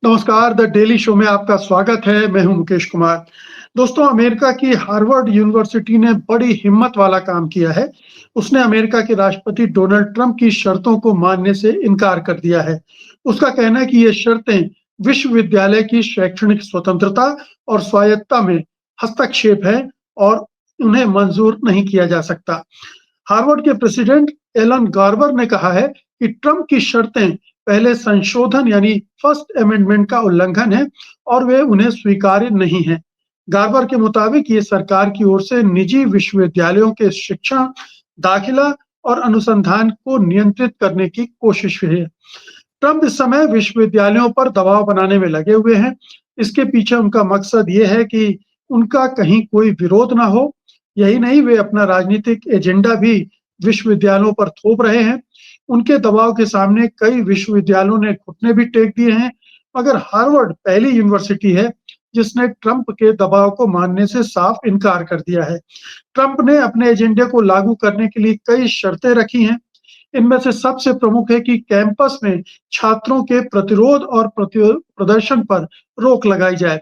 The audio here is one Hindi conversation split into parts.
नमस्कार, द डेली शो में आपका स्वागत है। मैं हूं मुकेश कुमार। दोस्तों, अमेरिका की हार्वर्ड यूनिवर्सिटी ने बड़ी हिम्मत वाला काम किया है। उसने अमेरिका के राष्ट्रपति डोनाल्ड ट्रंप की शर्तों को मानने से इनकार कर दिया है। उसका कहना है कि ये शर्तें विश्वविद्यालय की शैक्षणिक स्वतंत्रता और स्वायत्तता में हस्तक्षेप है और उन्हें मंजूर नहीं किया जा सकता। हार्वर्ड के प्रेसिडेंट एलन गार्बर ने कहा है कि ट्रंप की शर्तें पहले संशोधन यानी फर्स्ट अमेंडमेंट का उल्लंघन है और वे उन्हें स्वीकार्य नहीं है। गार्बर के मुताबिक ये सरकार की ओर से निजी विश्वविद्यालयों के शिक्षण, दाखिला और अनुसंधान को नियंत्रित करने की कोशिश है। ट्रंप इस समय विश्वविद्यालयों पर दबाव बनाने में लगे हुए हैं। इसके पीछे उनका मकसद ये है कि उनका कहीं कोई विरोध ना हो। यही नहीं, वे अपना राजनीतिक एजेंडा भी विश्वविद्यालयों पर थोप रहे हैं। उनके दबाव के सामने कई विश्वविद्यालयों ने घुटने भी टेक दिए हैं, मगर हार्वर्ड पहली यूनिवर्सिटी है जिसने ट्रंप के दबाव को मानने से साफ इनकार कर दिया है। ट्रंप ने अपने एजेंडे को लागू करने के लिए कई शर्तें रखी हैं। इनमें से सबसे प्रमुख है कि कैंपस में छात्रों के प्रतिरोध और प्रदर्शन पर रोक लगाई जाए।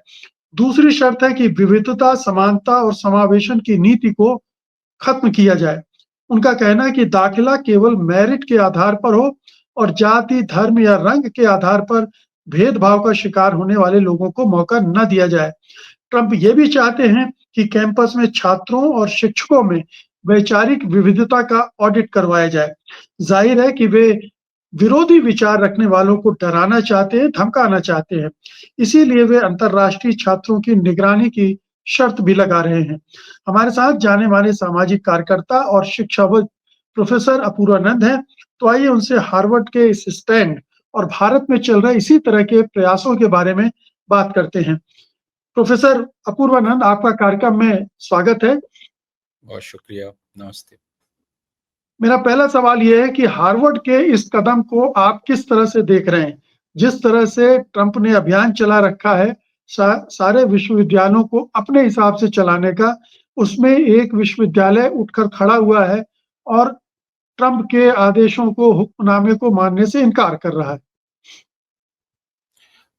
दूसरी शर्त है कि विविधता, समानता और समावेशन की नीति को खत्म किया जाए। उनका कहना है कि दाखिला केवल मेरिट के आधार पर हो और जाति, धर्म या रंग के आधार पर भेदभाव का शिकार होने वाले लोगों को मौका न दिया जाए। ट्रंप ये भी चाहते हैं कि कैंपस में छात्रों और शिक्षकों में वैचारिक विविधता का ऑडिट करवाया जाए। जाहिर है कि वे विरोधी विचार रखने वालों को डराना चाहते हैं, धमकाना चाहते हैं। इसीलिए वे अंतर्राष्ट्रीय छात्रों की निगरानी की शर्त भी लगा रहे हैं। हमारे साथ जाने-माने सामाजिक कार्यकर्ता और शिक्षाविद प्रोफेसर अपूर्वानंद हैं। तो आइए उनसे हार्वर्ड के इस स्टैंड और भारत में चल रहे इसी तरह के प्रयासों के बारे में बात करते हैं। प्रोफेसर अपूर्वानंद, आपका कार्यक्रम में स्वागत है। बहुत शुक्रिया। नमस्ते। मेरा पहला सवाल ये है कि हार्वर्ड के इस कदम को आप किस तरह से देख रहे हैं? जिस तरह से ट्रंप ने अभियान चला रखा है, सारे विश्वविद्यालयों को अपने हिसाब से चलाने का, उसमें एक विश्वविद्यालय उठकर खड़ा हुआ है और ट्रंप के आदेशों को, हुक्मनामे को मानने से इनकार कर रहा है।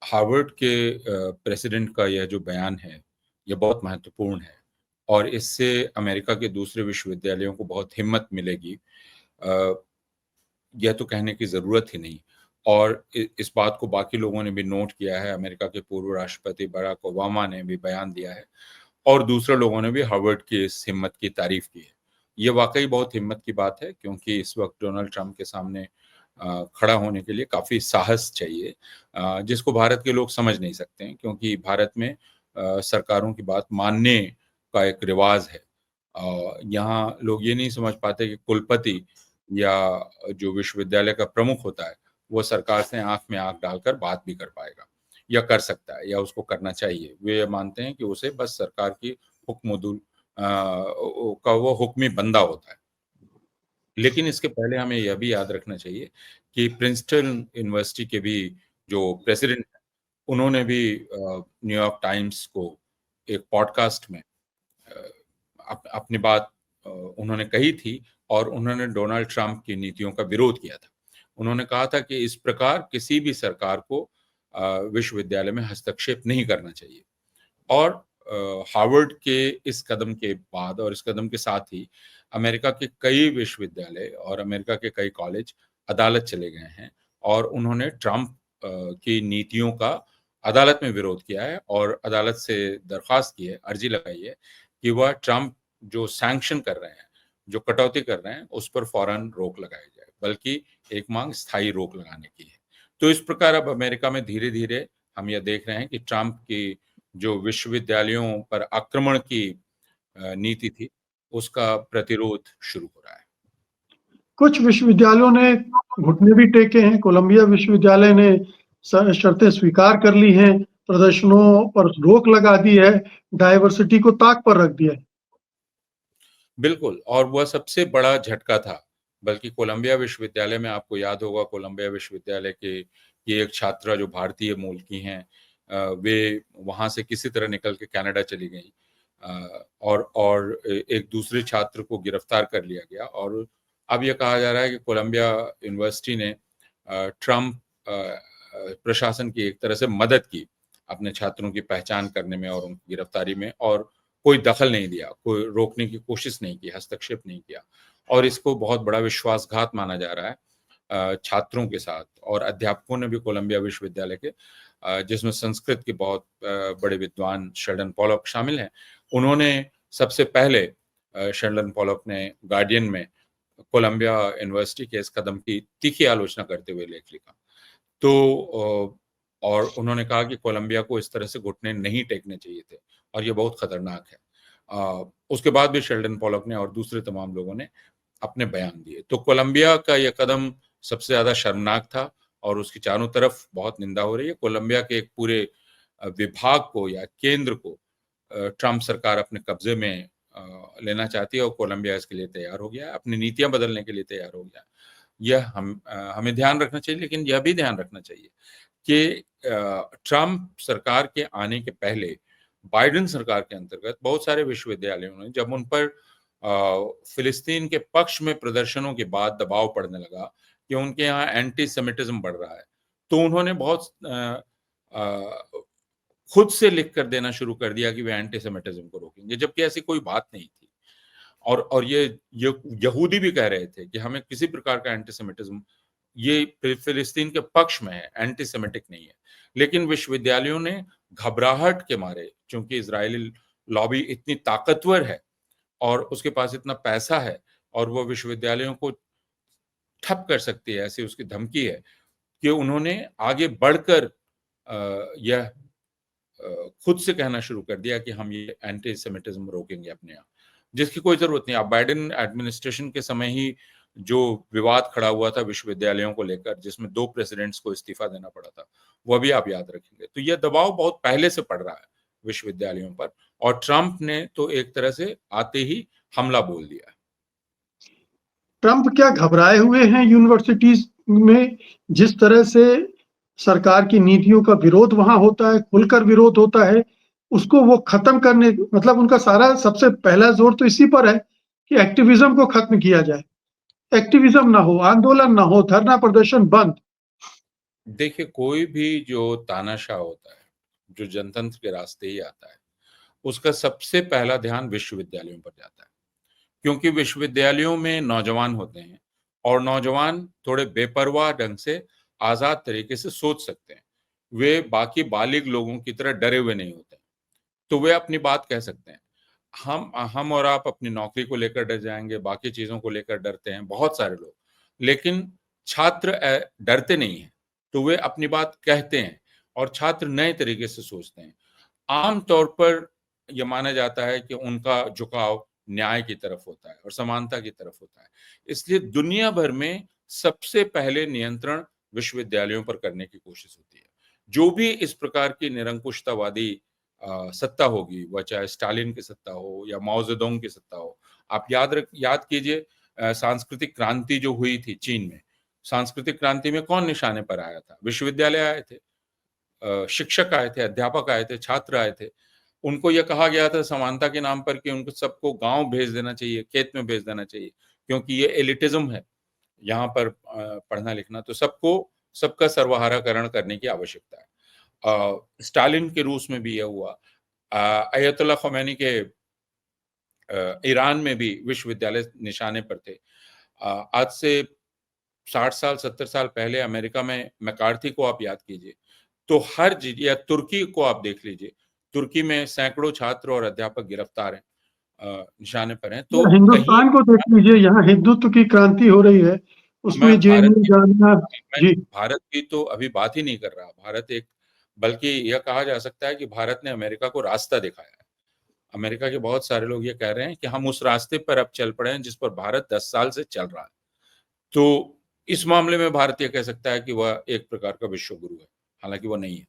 हार्वर्ड के प्रेसिडेंट का यह जो बयान है, यह बहुत महत्वपूर्ण है और इससे अमेरिका के दूसरे विश्वविद्यालयों को बहुत हिम्मत मिलेगी। अ, यह तो कहने की ज़रूरत ही नहीं और इस बात को बाकी लोगों ने भी नोट किया है। अमेरिका के पूर्व राष्ट्रपति बराक ओबामा ने भी बयान दिया है और दूसरे लोगों ने भी हार्वर्ड की इस हिम्मत की तारीफ की है। ये वाकई बहुत हिम्मत की बात है क्योंकि इस वक्त डोनाल्ड ट्रंप के सामने खड़ा होने के लिए काफ़ी साहस चाहिए, जिसको भारत के लोग समझ नहीं सकते हैं क्योंकि भारत में सरकारों की बात मानने का एक रिवाज है। यहाँ लोग ये नहीं समझ पाते कि कुलपति या जो विश्वविद्यालय का प्रमुख होता है, वो सरकार से आँख में आँख डालकर बात भी कर पाएगा या कर सकता है या उसको करना चाहिए। वे ये मानते हैं कि उसे बस सरकार की हुक्म का वो हुक्मी बंदा होता है। लेकिन इसके पहले हमें यह भी याद रखना चाहिए कि प्रिंसटन यूनिवर्सिटी के भी जो प्रेसिडेंट हैं, उन्होंने भी न्यूयॉर्क टाइम्स को एक पॉडकास्ट में अपनी बात उन्होंने कही थी और उन्होंने डोनाल्ड ट्रंप की नीतियों का विरोध किया था। उन्होंने कहा था कि इस प्रकार किसी भी सरकार को विश्वविद्यालय में हस्तक्षेप नहीं करना चाहिए और हार्वर्ड के इस कदम के बाद और इस कदम के साथ ही अमेरिका के कई विश्वविद्यालय और अमेरिका के कई कॉलेज अदालत चले गए हैं और उन्होंने ट्रंप की नीतियों का अदालत में विरोध किया है और अदालत से दरख्वास्त की है, अर्जी लगाई है कि वह ट्रंप जो सैंक्शन कर रहे हैं, जो कटौती कर रहे हैं, उस पर फौरन रोक लगाई जाए, बल्कि एक मांग स्थायी रोक लगाने की है। तो इस प्रकार अब अमेरिका में धीरे-धीरे हम यह देख रहे हैं कि ट्रंप की जो विश्वविद्यालयों पर आक्रमण की नीति थी, उसका प्रतिरोध शुरू हो रहा है। कुछ विश्वविद्यालयों ने घुटने भी टेके हैं। कोलंबिया विश्वविद्यालय ने शर्तें स्वीकार कर ली हैं, प्रदर्शनों पर रोक लगा दी है, डायवर्सिटी को ताक पर रख दिया है। बिल्कुल, और वह सबसे बड़ा झटका था। बल्कि कोलंबिया विश्वविद्यालय में आपको याद होगा, कोलंबिया विश्वविद्यालय के ये एक छात्रा जो भारतीय मूल की हैं, वे वहाँ से किसी तरह निकल के कनाडा चली गईं, और एक दूसरे छात्र को गिरफ्तार कर लिया गया और अब ये कहा जा रहा है कि कोलंबिया यूनिवर्सिटी ने ट्रंप प्रशासन की एक तरह से मदद की अपने छात्रों की पहचान करने में और उनकी गिरफ्तारी में, और कोई दखल नहीं दिया, कोई रोकने की कोशिश नहीं की, हस्तक्षेप नहीं किया। और इसको बहुत बड़ा विश्वासघात माना जा रहा है छात्रों के साथ। और अध्यापकों ने भी कोलंबिया विश्वविद्यालय के, जिसमें संस्कृत के बहुत बड़े विद्वान शेल्डन पॉलॉक शामिल हैं, उन्होंने सबसे पहले शेल्डन पॉलॉक ने गार्डियन में कोलंबिया यूनिवर्सिटी के इस कदम की तीखी आलोचना करते हुए लेख लिखा। तो और उन्होंने कहा कि कोलंबिया को इस तरह से घुटने नहीं टेकने चाहिए थे और ये बहुत खतरनाक है। उसके बाद भी शेल्डन पॉलॉक ने और दूसरे तमाम लोगों ने अपने बयान दिए। तो कोलंबिया का यह कदम सबसे ज्यादा शर्मनाक था और उसकी चारों तरफ बहुत निंदा हो रही है। कोलंबिया के एक पूरे विभाग को या केंद्र को ट्रंप सरकार अपने कब्जे में लेना चाहती है और कोलंबिया इसके लिए तैयार हो गया है, अपनी नीतियां बदलने के लिए तैयार हो गया है। यह हमें ध्यान रखना चाहिए, लेकिन यह भी ध्यान रखना चाहिए कि ट्रंप सरकार के आने के पहले बाइडेन सरकार के अंतर्गत बहुत सारे विश्वविद्यालयों ने, जब उन पर फिलिस्तीन के पक्ष में प्रदर्शनों के बाद दबाव पड़ने लगा कि उनके यहाँ एंटी सेमिटिज्म बढ़ रहा है, तो उन्होंने बहुत खुद से लिख कर देना शुरू कर दिया कि वे एंटी सेमिटिज्म को रोकेंगे, जबकि ऐसी कोई बात नहीं थी। और ये यहूदी भी कह रहे थे कि हमें किसी प्रकार का एंटीसेमिटिज्म, ये फिलिस्तीन के पक्ष में है, एंटीसेमिटिक नहीं है। लेकिन विश्वविद्यालयों ने घबराहट के मारे, चूंकि इजरायली लॉबी इतनी ताकतवर है और उसके पास इतना पैसा है और वो विश्वविद्यालयों को ठप कर सकती है, ऐसी उसकी धमकी है, कि उन्होंने आगे बढ़कर यह खुद से कहना शुरू कर दिया कि हम ये एंटीसेमिटिज्म रोकेंगे अपने यहाँ, जिसकी कोई जरूरत नहीं। आप बाइडेन एडमिनिस्ट्रेशन के समय ही जो विवाद खड़ा हुआ था विश्वविद्यालयों को लेकर, जिसमें 2 प्रेसिडेंट्स को इस्तीफा देना पड़ा था, वह भी आप याद रखेंगे। तो यह दबाव बहुत पहले से पड़ रहा है विश्वविद्यालयों पर, और ट्रंप ने तो एक तरह से आते ही हमला बोल दिया। ट्रंप क्या घबराए हुए हैं यूनिवर्सिटीज में? जिस तरह से सरकार की नीतियों का विरोध वहां होता है, खुलकर विरोध होता है, उसको वो खत्म करने, मतलब उनका सारा सबसे पहला जोर तो इसी पर है कि एक्टिविज्म को खत्म किया जाए। एक्टिविज्म ना हो, आंदोलन ना हो, धरना प्रदर्शन बंद। देखिए, कोई भी जो तानाशाह होता है, जो जनतंत्र के रास्ते ही आता है, उसका सबसे पहला ध्यान विश्वविद्यालयों पर जाता है, क्योंकि विश्वविद्यालयों में नौजवान होते हैं और नौजवान थोड़े बेपरवाह ढंग से आजाद तरीके से सोच सकते हैं। वे बाकी बालिग लोगों की तरह डरे हुए नहीं होते, तो वे अपनी बात कह सकते हैं। हम और आप अपनी नौकरी को लेकर डर जाएंगे, बाकी चीजों को लेकर डरते हैं बहुत सारे लोग, लेकिन छात्र डरते नहीं हैं, तो वे अपनी बात कहते हैं और छात्र नए तरीके से सोचते हैं। आम तौर पर यह माना जाता है कि उनका झुकाव न्याय की तरफ होता है और समानता की तरफ होता है। इसलिए दुनिया भर में सबसे पहले नियंत्रण विश्वविद्यालयों पर करने की कोशिश होती है। जो भी इस प्रकार की निरंकुशतावादी सत्ता होगी, वह चाहे स्टालिन की सत्ता हो या माओ जेडोंग की सत्ता हो। आप याद कीजिए सांस्कृतिक क्रांति जो हुई थी चीन में, सांस्कृतिक क्रांति में कौन निशाने पर आया था? विश्वविद्यालय आए थे, शिक्षक आए थे, अध्यापक आए थे, छात्र आए थे। उनको यह कहा गया था समानता के नाम पर कि उनको सबको गांव भेज देना चाहिए, खेत में भेज देना चाहिए, क्योंकि ये एलिटिज्म है यहाँ पर पढ़ना लिखना, तो सबको सबका सर्वहाराकरण करने की आवश्यकता है। स्टालिन के रूस में भी यह हुआ। अयतुल्ला खमैनी के ईरान में भी विश्वविद्यालय निशाने पर थे। आज से 60 साल 70 साल पहले अमेरिका में मैकार्थी को आप याद कीजिए, तो हर या तुर्की को आप देख लीजिए, तुर्की में सैकड़ों छात्र और अध्यापक गिरफ्तार हैं, निशाने पर हैं। तो कहीं हिंदुस्तान को देख लीजिए, यहाँ हिंदुत्व की क्रांति हो रही है, मैं उसमें जेएनयू जामिया। जी, भारत की तो अभी बात ही नहीं कर रहा। भारत एक, बल्कि यह कहा जा सकता है कि भारत ने अमेरिका को रास्ता दिखाया है। अमेरिका के बहुत सारे लोग ये कह रहे हैं कि हम उस रास्ते पर अब चल पड़े हैं जिस पर भारत 10 साल से चल रहा है। तो इस मामले में भारत ये कह सकता है कि वह एक प्रकार का विश्व गुरु है, हालांकि वह नहीं है।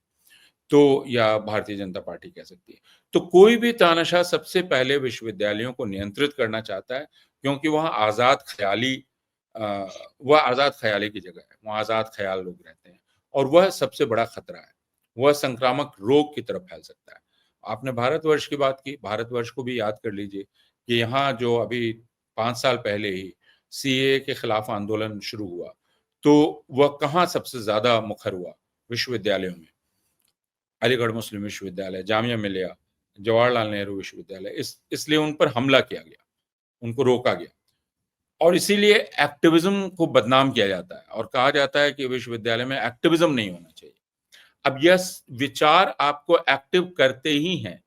तो या भारतीय जनता पार्टी कह सकती है। तो कोई भी तानाशाह सबसे पहले विश्वविद्यालयों को नियंत्रित करना चाहता है, क्योंकि वहाँ वह आजाद ख्याली की जगह है, वहाँ आजाद ख्याल लोग रहते हैं और वह सबसे बड़ा खतरा है। वह संक्रामक रोग की तरफ फैल सकता है। आपने भारतवर्ष की बात की, भारतवर्ष को भी याद कर लीजिए कि यहाँ जो अभी 5 साल पहले ही सीएए के खिलाफ आंदोलन शुरू हुआ, तो वह कहाँ सबसे ज्यादा मुखर हुआ? विश्वविद्यालयों में, अलीगढ़ मुस्लिम विश्वविद्यालय, जामिया मिलिया, जवाहरलाल नेहरू विश्वविद्यालय, इसलिए उन पर हमला किया गया, उनको रोका गया और इसीलिए एक्टिविज्म को बदनाम किया जाता है और कहा जाता है कि विश्वविद्यालय में एक्टिविज्म नहीं होना चाहिए। अब यह विचार आपको एक्टिव करते ही हैं।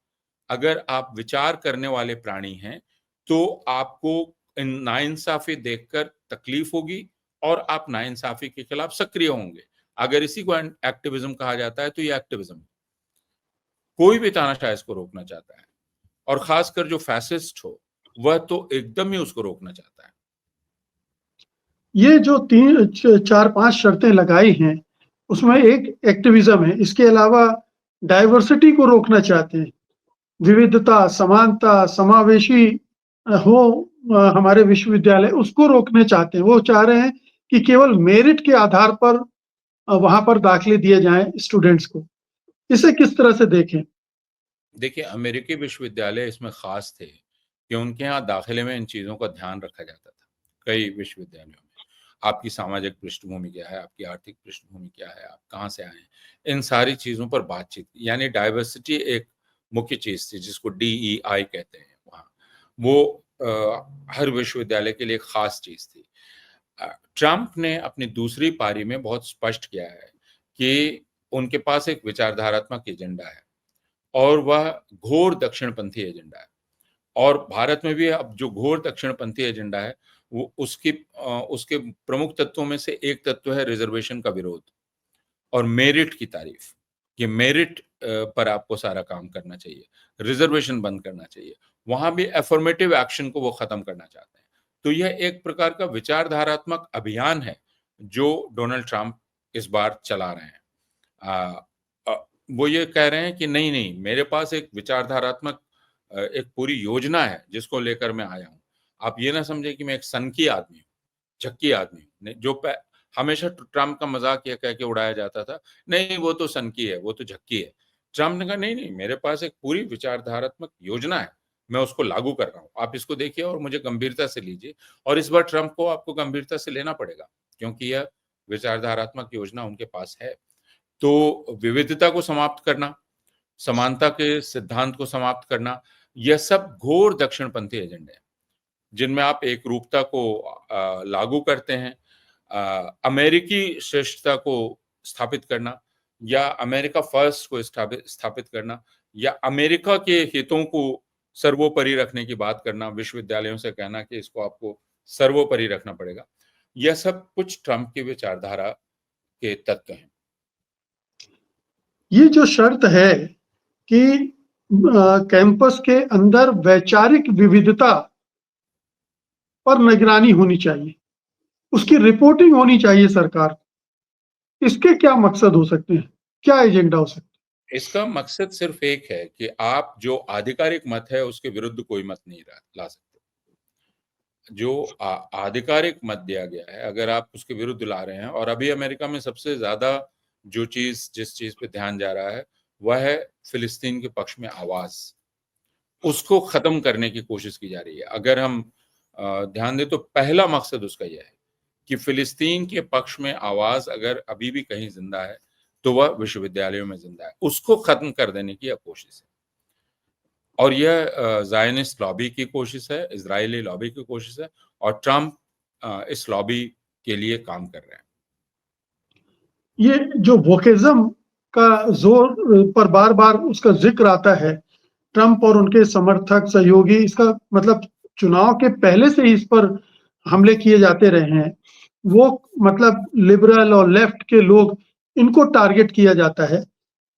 अगर आप विचार करने वाले प्राणी हैं, तो आपको नाइंसाफी देखकर तकलीफ होगी और आप नाइंसाफी के खिलाफ सक्रिय होंगे। अगर इसी को एक्टिविज्म कहा जाता है, तो ये एक्टिविज्म है। कोई भी तानाशाह इसको रोकना चाहता है और खासकर जो फैसिस्ट हो, वह तो एकदम ही उसको रोकना चाहता है। ये जो 4-5 शर्तें लगाई हैं, उसमें एक एक्टिविज्म है। इसके अलावा डाइवर्सिटी को रोकना चाहते हैं। विविधता, समानता, समावेशी हो हमारे विश्वविद्यालय, उसको रोकना चाहते हैं। वो चाह रहे हैं कि केवल मेरिट के आधार पर वहाँ पर दाखिले दिए जाएँ स्टूडेंट्स को। इसे किस तरह से देखें? देखिए, अमेरिकी विश्वविद्यालय इसमें खास थे कि उनके यहाँ दाखिले में इन चीज़ों का ध्यान रखा जाता था। कई विश्वविद्यालयों में आपकी सामाजिक पृष्ठभूमि क्या है, आपकी आर्थिक पृष्ठभूमि क्या है, आप कहाँ से आए हैं, इन सारी चीज़ों पर बातचीत, यानी डाइवर्सिटी एक मुख्य चीज़ थी जिसको DEI कहते हैं वहाँ। वो हर विश्वविद्यालय के लिए खास चीज़ थी। ट्रंप ने अपनी दूसरी पारी में बहुत स्पष्ट किया है कि उनके पास एक विचारधारात्मक एजेंडा है और वह घोर दक्षिणपंथी एजेंडा है। और भारत में भी अब जो घोर दक्षिणपंथी एजेंडा है, वो उसके प्रमुख तत्वों में से एक तत्व है रिजर्वेशन का विरोध और मेरिट की तारीफ। कि मेरिट पर आपको सारा काम करना चाहिए, रिजर्वेशन बंद करना चाहिए। वहां भी अफर्मेटिव एक्शन को वो खत्म करना चाहते हैं। तो यह एक प्रकार का विचारधारात्मक अभियान है जो डोनाल्ड ट्रंप इस बार चला रहे हैं। वो ये कह रहे हैं कि नहीं नहीं, मेरे पास एक विचारधारात्मक एक पूरी योजना है जिसको लेकर मैं आया हूं। आप ये ना समझे कि मैं एक सनकी आदमी हूँ, झक्की आदमी हूँ, जो हमेशा ट्रंप का मजाक ये कह के उड़ाया जाता था, नहीं वो तो सनकी है, वो तो झक्की है। ट्रंप ने कहा नहीं नहीं, मेरे पास एक पूरी विचारधारात्मक योजना है, मैं उसको लागू कर रहा हूँ, आप इसको देखिए और मुझे गंभीरता से लीजिए। और इस बार ट्रंप को आपको गंभीरता से लेना पड़ेगा क्योंकि यह विचारधारात्मक योजना उनके पास है। तो विविधता को समाप्त करना, समानता के सिद्धांत को समाप्त करना, यह सब घोर दक्षिणपंथी एजेंडे हैं जिनमें आप एक रूपता को लागू करते हैं, अमेरिकी श्रेष्ठता को स्थापित करना या अमेरिका फर्स्ट को स्थापित करना या अमेरिका के हितों को सर्वोपरि रखने की बात करना, विश्वविद्यालयों से कहना कि इसको आपको सर्वोपरि रखना पड़ेगा। यह सब कुछ ट्रंप की विचारधारा के तत्व हैं। ये जो शर्त है कि कैंपस के अंदर वैचारिक विविधता पर निगरानी होनी चाहिए, उसकी रिपोर्टिंग होनी चाहिए सरकार को। इसके क्या मकसद हो सकते हैं? क्या एजेंडा हो सकता है? इसका मकसद सिर्फ एक है कि आप जो आधिकारिक मत है उसके विरुद्ध कोई मत नहीं ला सकते। जो आधिकारिक मत दिया गया है, अगर आप उसके विरुद्ध ला रहे हैं, और अभी अमेरिका में सबसे ज्यादा जिस चीज पे ध्यान जा रहा है वह है फिलिस्तीन के पक्ष में आवाज, उसको खत्म करने की कोशिश की जा रही है। अगर हम ध्यान दें तो पहला मकसद उसका यह है कि फिलिस्तीन के पक्ष में आवाज अगर अभी भी कहीं जिंदा है तो वह विश्वविद्यालयों में जिंदा है, उसको खत्म कर देने की यह कोशिश है। और यह ज़ायनिस्ट लॉबी की कोशिश है, इजरायली लॉबी की कोशिश है और ट्रंप इस लॉबी के लिए काम कर रहे हैं। ये जो वोकिज्म का जोर पर बार-बार उसका जिक्र आता है, ट्रंप और उनके समर्थक, सहयोगी, इसका मतलब चुनाव के पहले से ही इस पर हमले किए जाते रहे हैं। वो मतलब लिबरल और लेफ्ट के लोग, इनको टारगेट किया जाता है।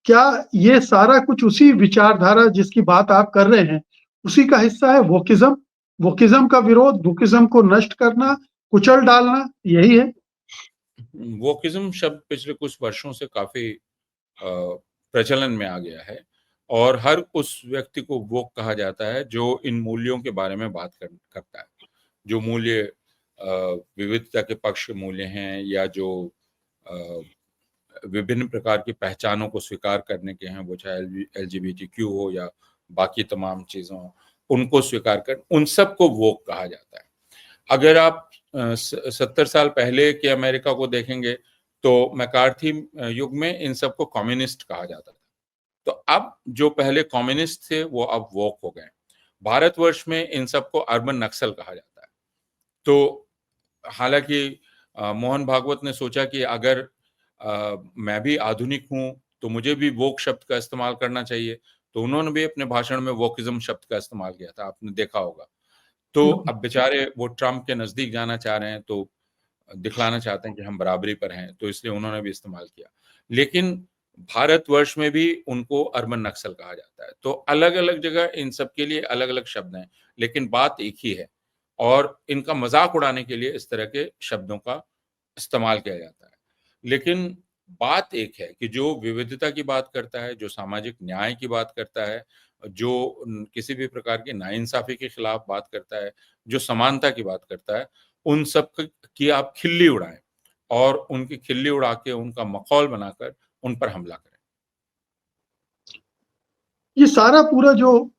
क्या ये सारा कुछ उसी विचारधारा जिसकी बात आप कर रहे हैं, उसी का हिस्सा है वोकिज्म? वोकिज्म का विरोध, वोकिज्म को नष्ट करना, कुचल डालना, यही है? वोकिज्म शब्द पिछले कुछ वर्षों से काफी प्रचलन में आ गया है और हर उस व्यक्ति को वोक कहा जाता है जो इन मूल्यों के बारे में बात करता है। जो मूल्य विविधता के पक्ष के मूल्य हैं या जो विभिन्न प्रकार की पहचानों को स्वीकार करने के हैं, वो चाहे LGBTQ हो या बाकी तमाम चीज़ों, उनको स्वीकार कर, उन सब को वोक कहा जाता है। अगर आप 70 साल पहले के अमेरिका को देखेंगे तो मैकार्थी युग में इन सबको कम्युनिस्ट कहा जाता था। तो अब जो पहले कम्युनिस्ट थे वो अब वोक हो गए। भारतवर्ष में इन सबको अर्बन नक्सल कहा जाता है। तो हालांकि मोहन भागवत ने सोचा कि अगर मैं भी आधुनिक हूं तो मुझे भी वोक शब्द का इस्तेमाल करना चाहिए, तो उन्होंने भी अपने भाषण में वोकिज्म शब्द का इस्तेमाल किया था, आपने देखा होगा। तो अब बेचारे वो ट्रम्प के नजदीक जाना चाह रहे हैं, तो दिखलाना चाहते हैं कि हम बराबरी पर हैं, तो इसलिए उन्होंने भी इस्तेमाल किया। लेकिन भारतवर्ष में भी उनको अर्बन नक्सल कहा जाता है। तो अलग अलग जगह इन सब के लिए अलग अलग शब्द हैं, लेकिन बात एक ही है और इनका मजाक उड़ाने के लिए इस तरह के शब्दों का इस्तेमाल किया जाता है। लेकिन बात एक है कि जो विविधता की बात करता है, जो सामाजिक न्याय की बात करता है, जो किसी भी प्रकार की नाइंसाफी के खिलाफ बात करता है, जो समानता की बात करता है, उन सब की आप खिल्ली उड़ाएं और उनकी खिल्ली उड़ा के उनका मखौल बनाकर उन पर हमला करें। ये सारा पूरा जो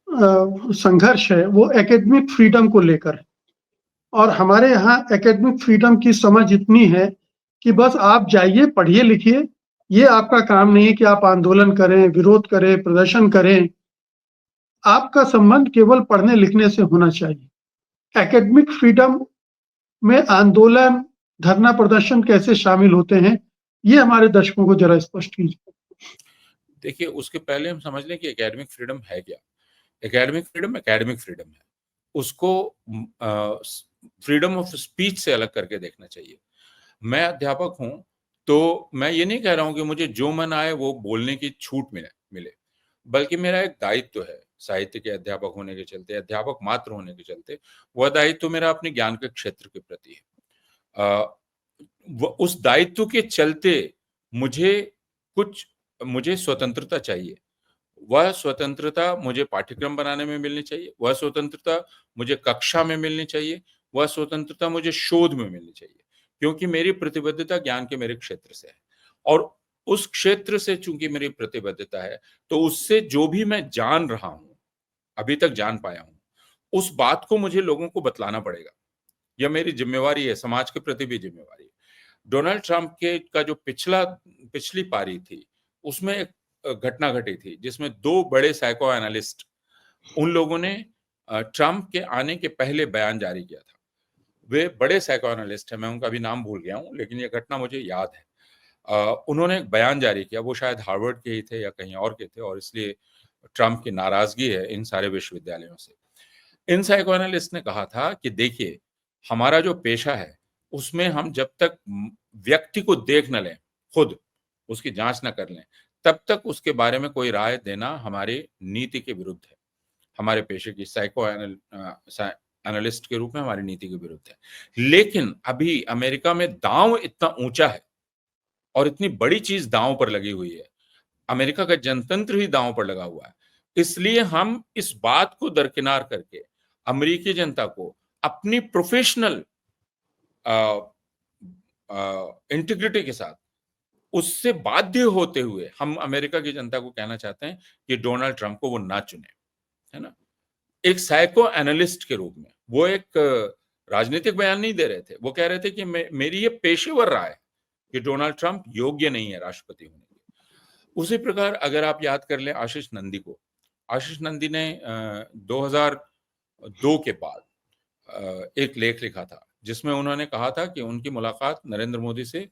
संघर्ष है वो एकेडमिक फ्रीडम को लेकर है और हमारे यहाँ एकेडमिक फ्रीडम की समझ इतनी है कि बस आप जाइए, पढ़िए, लिखिए। ये आपका काम नहीं है कि आप आंदोलन करें, विरोध करें, प्रदर्शन करें। आपका संबंध केवल पढ़ने लिखने से होना चाहिए। एकेडमिक फ्रीडम में आंदोलन, धरना प्रदर्शन कैसे शामिल होते हैं, ये हमारे दर्शकों को जरा स्पष्ट कीजिए। देखिए, उसके पहले हम समझ लें कि एकेडमिक फ्रीडम है क्या। एकेडमिक फ्रीडम है। उसको फ्रीडम ऑफ स्पीच से अलग करके देखना चाहिए। मैं अध्यापक हूं, तो मैं ये नहीं कह रहा हूं कि मुझे जो मन आए वो बोलने की छूट मिले मिले बल्कि मेरा एक दायित्व है साहित्य के अध्यापक होने के चलते, अध्यापक मात्र होने के चलते। वह दायित्व मेरा अपने ज्ञान के क्षेत्र के प्रति है। उस दायित्व के चलते मुझे कुछ मुझे स्वतंत्रता चाहिए। वह स्वतंत्रता मुझे पाठ्यक्रम बनाने में मिलनी चाहिए, वह स्वतंत्रता मुझे कक्षा में मिलनी चाहिए, वह स्वतंत्रता मुझे शोध में मिलनी चाहिए, क्योंकि मेरी प्रतिबद्धता ज्ञान के मेरे क्षेत्र से है। और उस क्षेत्र से चूंकि मेरी प्रतिबद्धता है, तो उससे जो भी मैं जान रहा हूं, अभी तक जान पाया हूं, उस बात को मुझे लोगों को बतलाना पड़ेगा। यह मेरी जिम्मेवारी है, समाज के प्रति भी जिम्मेवारी है। डोनाल्ड ट्रंप के का जो पिछली पारी थी, उसमें एक घटना घटी थी जिसमें दो बड़े साइको एनालिस्ट, उन लोगों ने ट्रंप के आने के पहले बयान जारी किया था। वे बड़े साइको एनालिस्ट हैं, मैं उनका भी नाम भूल गया हूं, लेकिन यह घटना मुझे याद है। उन्होंने एक बयान जारी किया, वो शायद हार्वर्ड के ही थे या कहीं और के थे, और इसलिए ट्रंप की नाराजगी है इन सारे विश्वविद्यालयों से। इन साइको एनालिस्ट ने कहा था कि देखिए, हमारा जो पेशा है उसमें हम जब तक व्यक्ति को देख न लें, खुद उसकी जांच न कर लें, तब तक उसके बारे में कोई राय देना हमारी नीति के विरुद्ध है। हमारे पेशे की एनालिस्ट के रूप में हमारी नीति के विरुद्ध है। लेकिन अभी अमेरिका में दांव इतना ऊंचा है और इतनी बड़ी चीज दांव पर लगी हुई है, अमेरिका का जनतंत्र ही दांव पर लगा हुआ है। इसलिए हम इस बात को दरकिनार करके अमेरिकी जनता को अपनी प्रोफेशनल इंटीग्रिटी के साथ, उससे बाध्य होते हुए हम अमेरिका की जनता को कहना चाहते हैं कि डोनाल्ड ट्रंप को वो ना चुने, है ना। एक साइको एनालिस्ट के रूप में वो एक राजनीतिक बयान नहीं दे रहे थे, वो कह रहे थे कि मेरी ये पेशेवर राय है कि डोनाल्ड ट्रंप योग्य नहीं है राष्ट्रपति होने के। उसी प्रकार अगर आप याद कर लें आशीष नंदी को, आशीष नंदी ने 2002 के बाद एक लेख लिखा था जिसमें उन्होंने कहा था कि उनकी मुलाकात नरेंद्र मोदी से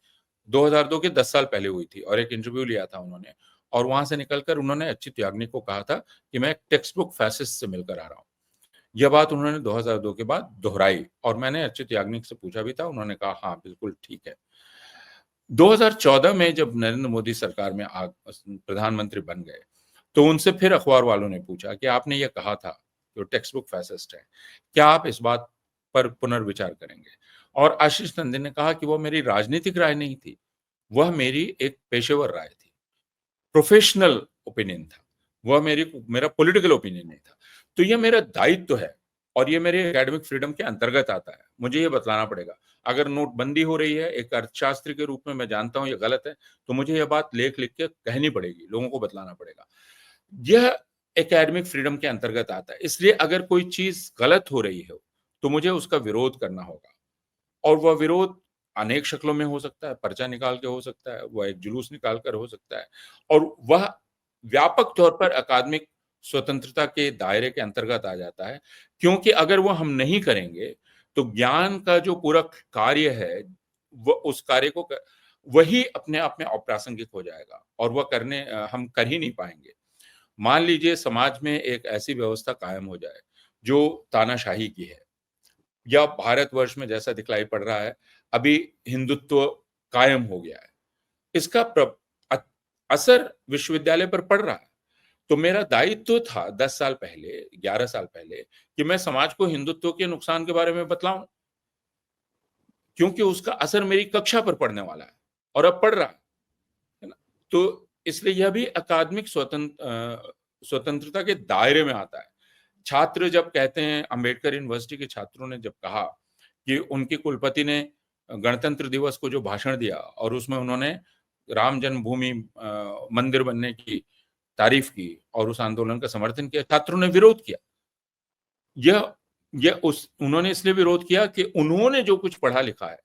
2002 के 10 साल पहले हुई थी और एक इंटरव्यू लिया था उन्होंने, और वहां से निकलकर उन्होंने अच्युत याग्निक को कहा था कि मैं एक टेक्स्ट बुक फैसिस्ट से मिलकर आ रहा हूं। यह बात उन्होंने 2002 के बाद दोहराई और मैंने अच्युत याग्निक से पूछा भी था, उन्होंने कहा हाँ बिल्कुल ठीक है। 2014 में जब नरेंद्र मोदी सरकार में प्रधानमंत्री बन गए, तो उनसे फिर अखबार वालों ने पूछा कि आपने ये कहा था कि वो टेक्स्ट बुक फैसिस्ट है, क्या आप इस बात पर पुनर्विचार करेंगे? और आशीष नंदी ने कहा कि वो मेरी राजनीतिक राय नहीं थी, वह मेरी एक पेशेवर राय थी, प्रोफेशनल ओपिनियन था, वह मेरा पॉलिटिकल ओपिनियन नहीं था। तो ये मेरा दायित्व है और ये मेरे एकेडमिक फ्रीडम के अंतर्गत आता है, मुझे ये बतलाना पड़ेगा। अगर नोटबंदी हो रही है, एक अर्थशास्त्री के रूप में मैं जानता हूं ये गलत है, तो मुझे यह बात लिख के कहनी पड़ेगी, लोगों को बतलाना पड़ेगा। यह एकेडमिक फ्रीडम के अंतर्गत आता है। इसलिए अगर कोई चीज गलत हो रही हो तो मुझे उसका विरोध करना होगा, और वह विरोध अनेक शक्लों में हो सकता है, पर्चा निकाल के हो सकता है, वह एक जुलूस निकाल कर हो सकता है, और वह व्यापक तौर पर अकादमिक स्वतंत्रता के दायरे के अंतर्गत आ जाता है, क्योंकि अगर वो हम नहीं करेंगे, तो ज्ञान का जो पूरा कार्य है, वो उस कार्य को वही अपने आप में अप्रासंगिक हो जाएगा, और वह हम कर ही नहीं पाएंगे। मान लीजिए समाज में एक ऐसी व्यवस्था कायम हो जाए जो तानाशाही की है, या भारतवर्ष में जैसा दिखलाई पड़ रहा है, अभी हिंदुत्व कायम हो गया है। इसका अ असर विश्वविद्यालय पर पड़ रहा है। तो मेरा दायित्व था 10 साल पहले, 11 साल पहले, कि मैं समाज को हिंदुत्व के नुकसान के बारे में बतलाऊँ, क्योंकि उसका असर मेरी कक्षा पर पड़ने वाला है, और अब पड़ रहा है ना? तो इसलिए यह भी अकादमिक स्वतंत्रता के दायरे में आता है। छात्र जब कहते हैं, अंबेडकर यूनिवर्सिटी के छात्रों ने जब कहा कि उनके कुलपति ने गणतंत्र दिवस को जो भाषण दिया और उसमें उन्होंने राम जन्मभूमि मंदिर बनने की तारीफ की और उस आंदोलन का समर्थन किया, छात्रों ने विरोध किया। यह उस उन्होंने इसलिए विरोध किया कि उन्होंने जो कुछ पढ़ा लिखा है,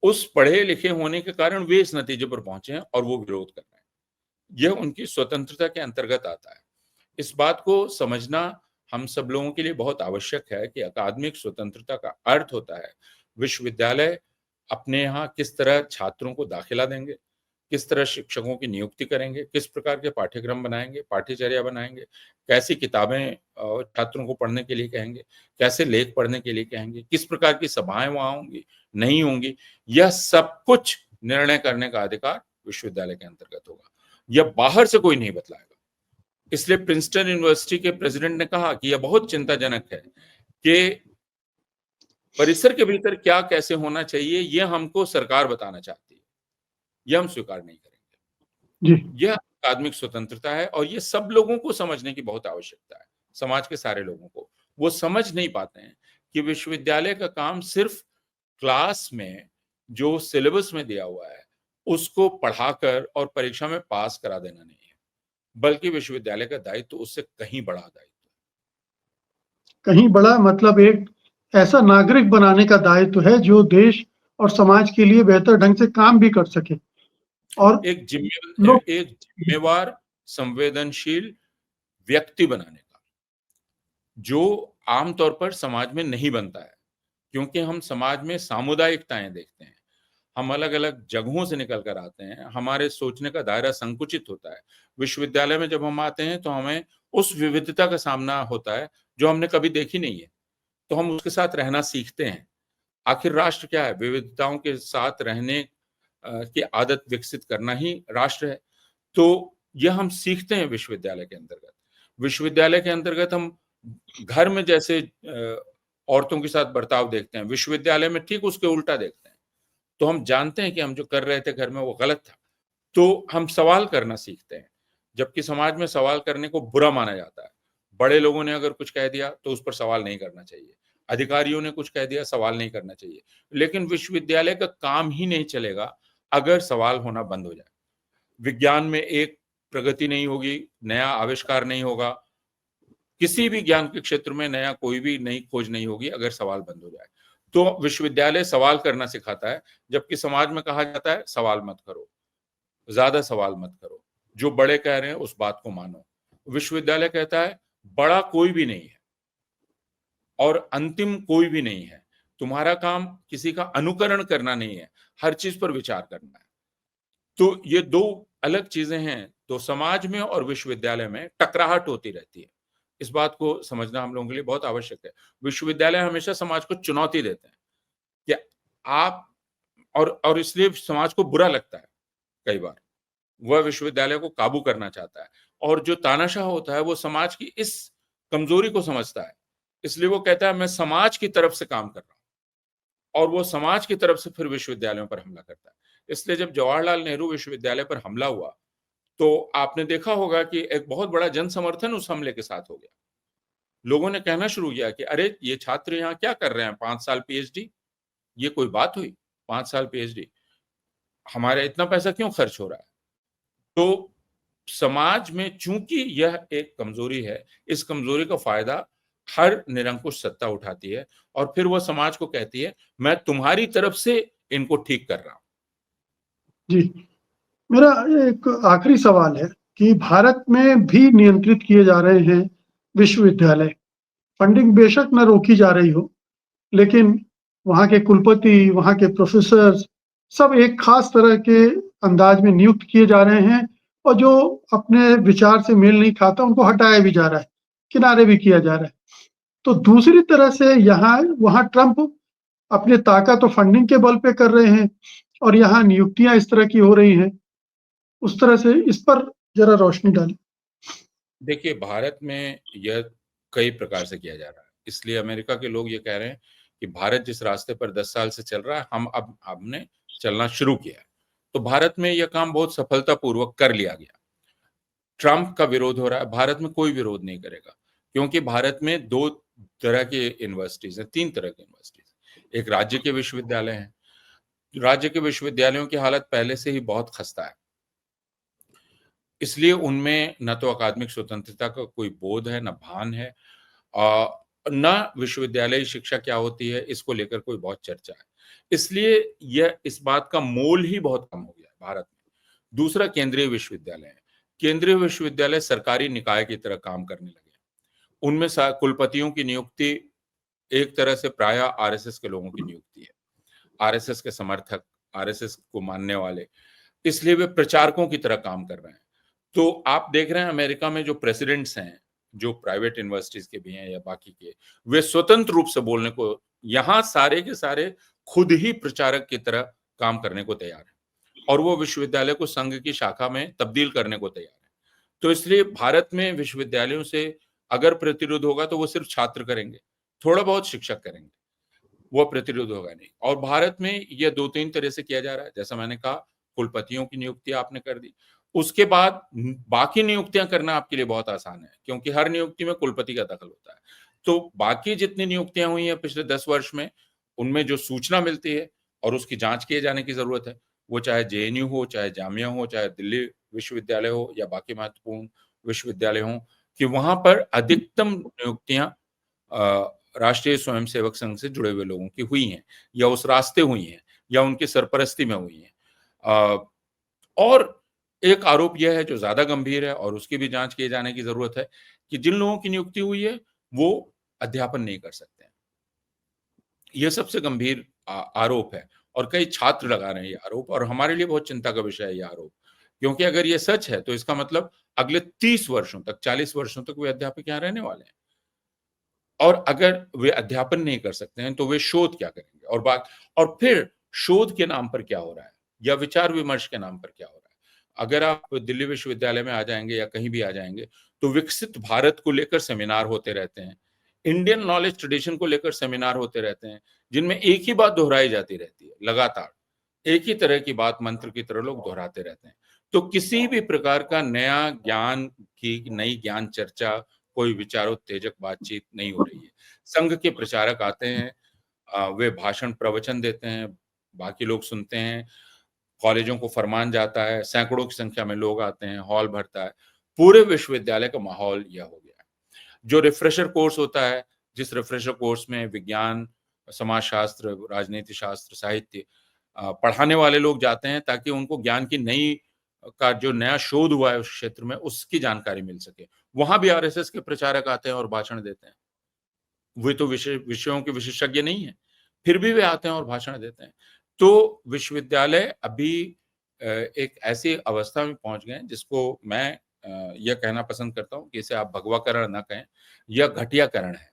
उस पढ़े लिखे होने के कारण वे इस नतीजे पर पहुंचे हैं और वो विरोध कर रहे हैं। यह उनकी स्वतंत्रता के अंतर्गत आता है। इस बात को समझना हम सब लोगों के लिए बहुत आवश्यक है कि अकादमिक स्वतंत्रता का अर्थ होता है विश्वविद्यालय अपने यहाँ किस तरह छात्रों को दाखिला देंगे, किस तरह शिक्षकों की नियुक्ति करेंगे, किस प्रकार के पाठ्यक्रम बनाएंगे, पाठ्यचर्या बनाएंगे, कैसी किताबें छात्रों को पढ़ने के लिए कहेंगे, कैसे लेख पढ़ने के लिए कहेंगे, किस प्रकार की सभाएं वहां होंगी, नहीं होंगी, यह सब कुछ निर्णय करने का अधिकार विश्वविद्यालय के अंतर्गत होगा। यह बाहर से कोई नहीं बतलाएगा। इसलिए प्रिंसटन यूनिवर्सिटी के प्रेसिडेंट ने कहा कि यह बहुत चिंताजनक है कि परिसर के भीतर क्या कैसे होना चाहिए, यह हमको सरकार बताना चाहती है। यह हम स्वीकार नहीं करेंगे। जी। यह अकादमिक स्वतंत्रता है और यह सब लोगों को समझने की बहुत आवश्यकता है, समाज के सारे लोगों को। वो समझ नहीं पाते हैं कि विश्वविद्यालय का काम सिर्फ क्लास में जो सिलेबस में दिया हुआ है, उसको पढ़ाकर और परीक्षा में पास करा देना नहीं है, बल्कि विश्वविद्यालय का दायित्व उससे कहीं बड़ा दायित्व है। कहीं बड़ा मतलब एक ऐसा नागरिक बनाने का दायित्व है जो देश और समाज के लिए बेहतर ढंग से काम भी कर सके। और एक लोग जिम्मेवार, संवेदनशील व्यक्ति बनाने का, जो आमतौर पर समाज में नहीं बनता है, क्योंकि हम समाज में सामुदायिकताएं देखते हैं। हम अलग-अलग जगहों से निकल कर आते हैं, हमारे सोचने का दायरा संकुचित होता है। विश्वविद्यालय में जब हम आते हैं, तो हमें उस विविधता का सामना होता है, जो हमने कभी देखी नहीं है, तो हम उसके साथ रहना सीखते हैं। आखिर राष्ट्र क्या है? विविधताओं के साथ रहने की आदत विकसित करना ही राष्ट्र है। तो यह हम सीखते हैं विश्वविद्यालय के अंतर्गत। विश्वविद्यालय के अंतर्गत हम घर में जैसे औरतों के साथ बर्ताव देखते हैं, विश्वविद्यालय में ठीक उसके उल्टा देखते हैं। तो हम जानते हैं कि हम जो कर रहे थे घर में वो गलत था। तो हम सवाल करना सीखते हैं, जबकि समाज में सवाल करने को बुरा माना जाता है। बड़े लोगों ने अगर कुछ कह दिया तो उस पर सवाल नहीं करना चाहिए। अधिकारियों ने कुछ कह दिया, सवाल नहीं करना चाहिए। लेकिन विश्वविद्यालय का काम ही नहीं चलेगा अगर सवाल होना बंद हो जाए। विज्ञान में एक प्रगति नहीं होगी, नया आविष्कार नहीं होगा, किसी भी ज्ञान के क्षेत्र में नया कोई भी नई खोज नहीं होगी अगर सवाल बंद हो जाए। तो विश्वविद्यालय सवाल करना सिखाता है, जबकि समाज में कहा जाता है सवाल मत करो, ज़्यादा सवाल मत करो, जो बड़े कह रहे हैं उस बात को मानो। विश्वविद्यालय कहता है बड़ा कोई भी नहीं है और अंतिम कोई भी नहीं है। तुम्हारा काम किसी का अनुकरण करना नहीं है, हर चीज़ पर विचार करना है। तो ये 2 अलग चीज़ें हैं, तो समाज में और विश्वविद्यालय में टकराहट होती रहती है। इस बात को समझना हम लोगों के लिए बहुत आवश्यक है। विश्वविद्यालय हमेशा समाज को चुनौती देते हैं कि आप और इसलिए समाज को बुरा लगता है कई बार। वह विश्वविद्यालय को काबू करना चाहता है और जो तानाशाह होता है वो समाज की इस कमजोरी को समझता है। इसलिए वो कहता है मैं समाज की तरफ से काम कर रहा हूँ और वो समाज की तरफ से फिर विश्वविद्यालयों पर हमला करता है। इसलिए जब जवाहरलाल नेहरू विश्वविद्यालय पर हमला हुआ, तो आपने देखा होगा कि एक बहुत बड़ा जन समर्थन उस हमले के साथ हो गया। लोगों ने कहना शुरू किया कि अरे! ये छात्र यहाँ क्या कर रहे हैं 5 साल पीएचडी? ये कोई बात हुई? 5 साल पीएचडी? हमारा इतना पैसा क्यों खर्च हो रहा है? तो समाज में चूंकि यह एक कमजोरी है, इस कमजोरी का फायदा हर निरंकुश सत्ता उठाती है और फिर वह समाज को कहती है मैं तुम्हारी तरफ से इनको ठीक कर रहा हूँ। जी, मेरा एक आखिरी सवाल है कि भारत में भी नियंत्रित किए जा रहे हैं विश्वविद्यालय। फंडिंग बेशक न रोकी जा रही हो, लेकिन वहाँ के कुलपति, वहाँ के प्रोफ़ेसर्स सब एक ख़ास तरह के अंदाज में नियुक्त किए जा रहे हैं और जो अपने विचार से मेल नहीं खाता, उनको हटाया भी जा रहा है, किनारे भी किया जा रहा है। तो दूसरी तरह से यहाँ वहाँ ट्रंप अपनी ताकत और फंडिंग के बल पे कर रहे हैं और यहाँ नियुक्तियाँ इस तरह की हो रही हैं। उस तरह से इस पर ज़रा रोशनी डालें। देखिए, भारत में यह कई प्रकार से किया जा रहा है। इसलिए अमेरिका के लोग ये कह रहे हैं कि भारत जिस रास्ते पर 10 साल से चल रहा है, हम अब हमने चलना शुरू किया है। तो भारत में यह काम बहुत सफलतापूर्वक कर लिया गया। ट्रंप का विरोध हो रहा है, भारत में कोई विरोध नहीं करेगा, क्योंकि भारत में 2 तरह के यूनिवर्सिटीज़ हैं, 3 तरह की यूनिवर्सिटीज़ हैं। एक राज्य के विश्वविद्यालय हैं। राज्य के विश्वविद्यालयों की हालत पहले से ही बहुत खस्ता है। इसलिए उनमें न तो अकादमिक स्वतंत्रता का कोई बोध है, न भान है, न विश्वविद्यालयी शिक्षा क्या होती है, इसको लेकर कोई बहुत चर्चा है। इसलिए यह इस बात का मोल ही बहुत कम हो गया है भारत में। दूसरा केंद्रीय विश्वविद्यालय है। केंद्रीय विश्वविद्यालय सरकारी निकाय की तरह काम करने लगे हैं। उनमें सा कुलपतियों की नियुक्ति एक तरह से प्रायः आरएसएस के लोगों की नियुक्ति है। आरएसएस के समर्थक, आरएसएस को मानने वाले, इसलिए वे प्रचारकों की तरह काम कर रहे हैं। तो आप देख रहे हैं अमेरिका में जो प्रेसिडेंट्स हैं, जो प्राइवेट यूनिवर्सिटीज़ के भी हैं या बाकी के, वे स्वतंत्र रूप से बोलने को यहाँ सारे के सारे खुद ही प्रचारक की तरह काम करने को तैयार हैं और वो विश्वविद्यालय को संघ की शाखा में तब्दील करने को तैयार हैं। तो इसलिए भारत में विश्वविद्यालयों से अगर प्रतिरोध होगा तो वो सिर्फ छात्र करेंगे, थोड़ा बहुत शिक्षक करेंगे। वो प्रतिरोध होगा नहीं और भारत में यह 2-3 तरह से किया जा रहा है। जैसा मैंने कहा, कुलपतियों की नियुक्ति आपने कर दी। उसके बाद बाकी नियुक्तियाँ करना आपके लिए बहुत आसान है, क्योंकि हर नियुक्ति में कुलपति का दखल होता है। तो बाकी जितनी नियुक्तियाँ हुई हैं पिछले 10 वर्ष में, उनमें जो सूचना मिलती है और उसकी जाँच किए जाने की ज़रूरत है, वो चाहे जेएनयू हो, चाहे जामिया हो, चाहे दिल्ली विश्वविद्यालय हो या बाकी महत्वपूर्ण विश्वविद्यालय हों, कि वहाँ पर अधिकतम नियुक्तियाँ राष्ट्रीय स्वयंसेवक संघ से जुड़े हुए लोगों की हुई हैं या उस रास्ते हुई हैं या उनकी सरपरस्ती में हुई हैं। और एक आरोप यह है जो ज़्यादा गंभीर है और उसकी भी जाँच किए जाने की ज़रूरत है कि जिन लोगों की नियुक्ति हुई है, वो अध्यापन नहीं कर सकते हैं। ये सबसे गंभीर आरोप है और कई छात्र लगा रहे हैं ये आरोप और हमारे लिए बहुत चिंता का विषय है ये आरोप। क्योंकि अगर ये सच है, तो इसका मतलब अगले 30 वर्षों तक, 40 वर्षों तक वे अध्यापक यहाँ रहने वाले हैं। और अगर वे अध्यापन नहीं कर सकते हैं, तो वे शोध क्या करेंगे? और फिर शोध के नाम पर क्या हो रहा है? या विचार-विमर्श के नाम पर क्या हो रहा है? अगर आप दिल्ली विश्वविद्यालय में आ जाएँगे या कहीं भी आ जाएँगे, तो विकसित भारत को लेकर सेमिनार होते रहते हैं। इंडियन नॉलेज ट्रेडिशन को लेकर सेमिनार होते रहते हैं, जिनमें एक ही बात दोहराई जाती रहती है, लगातार। एक ही तरह की बात मंत्र की तरह लोग दोहराते रहते हैं। तो किसी भी प्रकार का नया ज्ञान की नई ज्ञान चर्चा, कोई विचारोत्तेजक बातचीत नहीं हो रही है। संघ के प्रचारक आते हैं, वे भाषण प्रवचन देते हैं, बाकी लोग सुनते हैं, कॉलेजों को फरमान जाता है, सैकड़ों की संख्या में लोग आते हैं, हॉल भरता है। पूरे विश्वविद्यालय का माहौल यह हो गया है। जो रिफ्रेशर कोर्स होता है, जिस रिफ्रेशर कोर्स में विज्ञान, समाजशास्त्र, राजनीति शास्त्र, साहित्य पढ़ाने वाले लोग जाते हैं ताकि उनको ज्ञान की नई का जो नया शोध हुआ है उस क्षेत्र में, उसकी जानकारी मिल सके। वहाँ भी आरएसएस के प्रचारक आते हैं और भाषण देते हैं। वे तो विषयों के विशेषज्ञ नहीं हैं, फिर भी वे आते हैं और भाषण देते हैं। तो विश्वविद्यालय अभी एक ऐसी अवस्था में पहुँच गए हैं जिसको मैं यह कहना पसंद करता हूँ कि इसे आप भगवाकरण ना कहें, यह घटियाकरण है।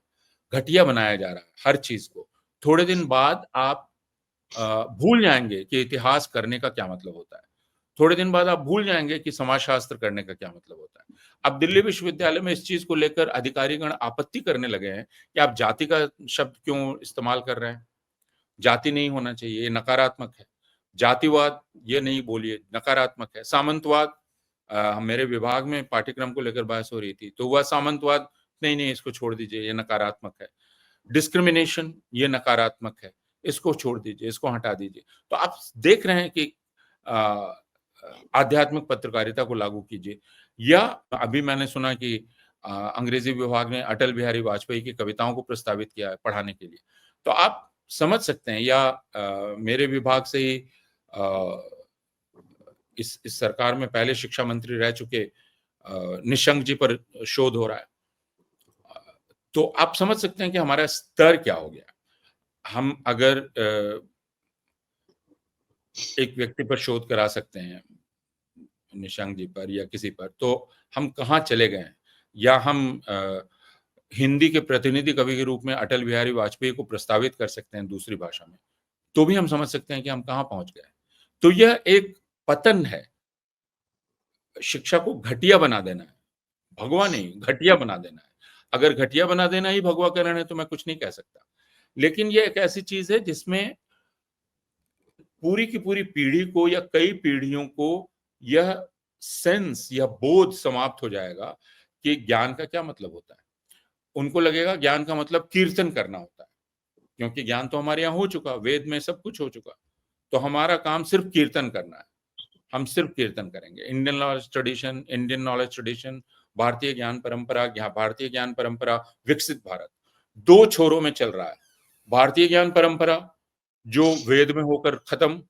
घटिया बनाया जा रहा है हर चीज़ को। थोड़े दिन बाद आप भूल जाएँगे कि इतिहास करने का क्या मतलब होता है। थोड़े दिन बाद आप भूल जाएँगे कि समाजशास्त्र करने का क्या मतलब होता है। अब दिल्ली विश्वविद्यालय में इस चीज़ को लेकर अधिकारीगण आपत्ति करने लगे हैं कि आप जाति का शब्द क्यों इस्तेमाल कर रहे हैं? जाति नहीं होना चाहिए, ये नकारात्मक है। जातिवाद ये नहीं बोलिए, नकारात्मक है। सामंतवाद मेरे विभाग में पाठ्यक्रम को लेकर बहस हो रही थी, तो वह सामंतवाद नहीं, नहीं इसको छोड़ दीजिए, ये नकारात्मक है। डिस्क्रिमिनेशन ये नकारात्मक है, इसको छोड़ दीजिए, इसको हटा दीजिए। तो आप देख रहे हैं कि अ, आध्यात्मिक पत्रकारिता को लागू कीजिए या अभी मैंने सुना कि अंग्रेजी विभाग ने अटल बिहारी वाजपेयी की कविताओं को प्रस्तावित किया है पढ़ाने के लिए। तो आप समझ सकते हैं या मेरे विभाग से ही इस सरकार में पहले शिक्षा मंत्री रह चुके निशंक जी पर शोध हो रहा है। तो आप समझ सकते हैं कि हमारा स्तर क्या हो गया। हम अगर एक व्यक्ति पर शोध करा सकते हैं, निशंक जी पर या किसी पर, तो हम कहाँ चले गए हैं। या हम हिंदी के प्रतिनिधि कवि के रूप में अटल बिहारी वाजपेयी को प्रस्तावित कर सकते हैं दूसरी भाषा में, तो भी हम समझ सकते हैं कि हम कहाँ पहुंच गए। तो यह एक पतन है। शिक्षा को घटिया बना देना है, भगवा नहीं, घटिया बना देना है। अगर घटिया बना देना ही भगवाकरण है तो मैं कुछ नहीं कह सकता। लेकिन ये एक ऐसी चीज है जिसमें पूरी की पूरी पीढ़ी को या कई पीढ़ियों को यह सेंस या बोध समाप्त हो जाएगा कि ज्ञान का क्या मतलब होता है। उनको लगेगा ज्ञान का मतलब कीर्तन करना होता है, क्योंकि ज्ञान तो हमारे यहाँ हो चुका, वेद में सब कुछ हो चुका। तो हमारा काम सिर्फ कीर्तन करना है। हम सिर्फ कीर्तन करेंगे। इंडियन नॉलेज ट्रेडिशन, भारतीय ज्ञान परंपरा, विकसित भारत, दो छोरों में चल रहा है। भारतीय ज्ञान परंपरा जो वेद में होकर खत्म,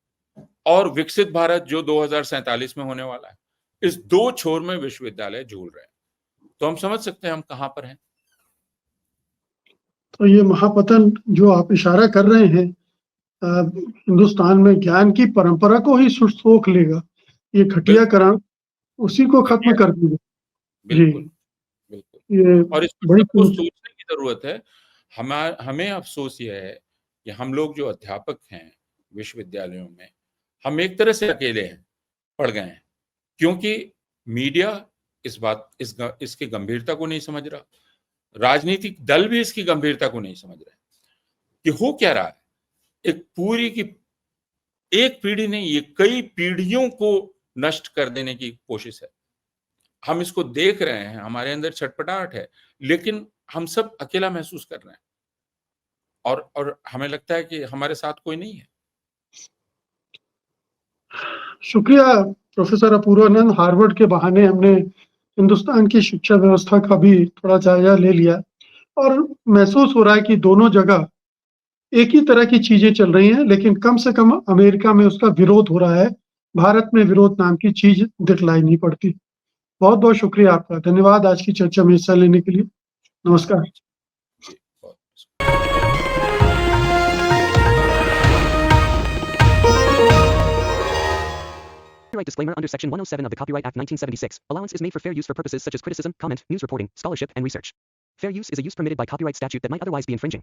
और विकसित भारत जो 2047 में होने वाला है। इस दो छोर में विश्वविद्यालय झूल रहे हैं। तो हम समझ सकते हैं हम कहां पर हैं। तो ये महापतन जो आप इशारा कर रहे हैं, हिंदुस्तान में ज्ञान की परंपरा को ही सोख लेगा। ये घटियाकरण उसी को खत्म कर देगा। बिल्कुल, जी, बिल्कुल। ये और इस पर बड़ी सबको सोचने की जरूरत है। हमें अफसोस ये है कि हम लोग जो अध्यापक हैं विश्वविद्यालयों में, हम एक तरह से अकेले हैं, पड़ गए हैं, क्योंकि मीडिया इसकी गंभीरता को नहीं समझ रहा। राजनीतिक दल भी इसकी गंभीरता को नहीं समझ रहे कि हो क्या रहा है। एक पूरी की एक पीढ़ी नहीं, ये कई पीढ़ियों को नष्ट कर देने की कोशिश है। हम इसको देख रहे हैं, हमारे अंदर छटपटाहट है, लेकिन हम सब अकेला महसूस कर रहे हैं और हमें लगता है कि हमारे साथ कोई नहीं है। शुक्रिया प्रोफेसर अपूर्वानंद। हार्वर्ड के बहाने हमने हिंदुस्तान की शिक्षा व्यवस्था का भी थोड़ा जायजा ले लिया और महसूस हो रहा है कि दोनों जगह एक ही तरह की चीजें चल रही हैं, लेकिन कम से कम अमेरिका में उसका विरोध हो रहा है। भारत में विरोध नाम की चीज दिखलाई नहीं पड़ती। बहुत बहुत शुक्रिया आपका। धन्यवाद आज की चर्चा में हिस्सा लेने के लिए। नमस्कार। जी, बहुत Copyright disclaimer under Section 107 of the Copyright Act 1976. Allowance is made for fair use for purposes such as criticism, comment, news reporting, scholarship, and research. Fair use is a use permitted by copyright statute that might otherwise be infringing.